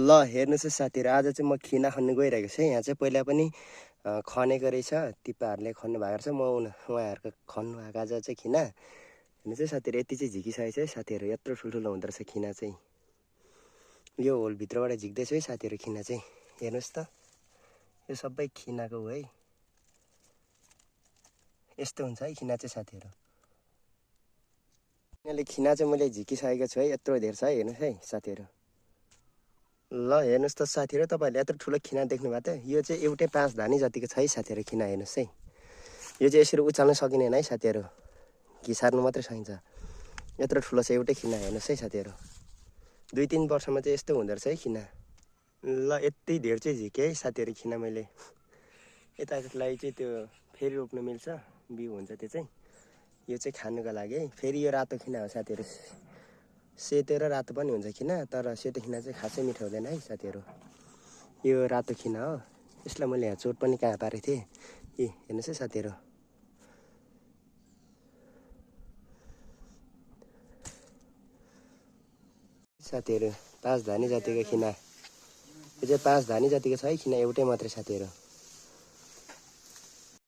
ल हेर्नुहोस् है साथीहरू, आज चाहिँ म खिना खन्नु गइरहेको छु है। यहाँ चाहिँ पहिला पनि खनेको रहेछ, तिप्पाहरूले खन्नु भएको रहेछ। म उहाँहरूको खन्नु भएको आज चाहिँ खिना हेर्नुहोस् है साथीहरू, यति चाहिँ झिकिसकेको छ है साथीहरू। यत्रो ठुल्ठुलो हुँदो रहेछ खिना चाहिँ। यो होलभित्रबाट झिक्दैछु है साथीहरू खिना चाहिँ। हेर्नुहोस् त, यो सबै खिनाको हो है। यस्तो हुन्छ है खिना चाहिँ साथीहरू। यिनीहरूले खिना चाहिँ मैले झिकिसकेको छु है, यत्रो धेर छ है। हेर्नुहोस् है साथीहरू। ल हेर्नुहोस् त साथीहरू, तपाईँहरूले यत्रो ठुलो खिना देख्नु भएको थियो। यो चाहिँ एउटै 5 धानी जतिको छ है साथीहरू खिना। हेर्नुहोस् है, यो चाहिँ यसरी उचाल्न सकिँदैन है साथीहरू, घिसार्नु मात्रै सकिन्छ। यत्रो ठुलो छ एउटै खिना। हेर्नुहोस् है साथीहरू, 2-3 वर्षमा चाहिँ यस्तो हुँदो रहेछ है खिना। ल यति धेर चाहिँ झिकेँ है साथीहरू खिना मैले। यताको लागि चाहिँ त्यो फेरि रोप्नु मिल्छ, बिउ हुन्छ त्यो चाहिँ। यो चाहिँ खानुको लागि है। फेरि यो रातो खिना हो साथीहरू, सेतो र रातो पनि हुन्छ खिना, तर सेतो खिना चाहिँ खासै मिठो हुँदैन है साथीहरू। यो रातो खिना हो। यसलाई मैले यहाँ चोट पनि कहाँ पारेको थिएँ। हेर्नुहोस् है साथीहरू, साथीहरू 5 धानी जतिको खिना। यो चाहिँ 5 धानी जतिको छ है खिना, एउटै मात्रै साथीहरू।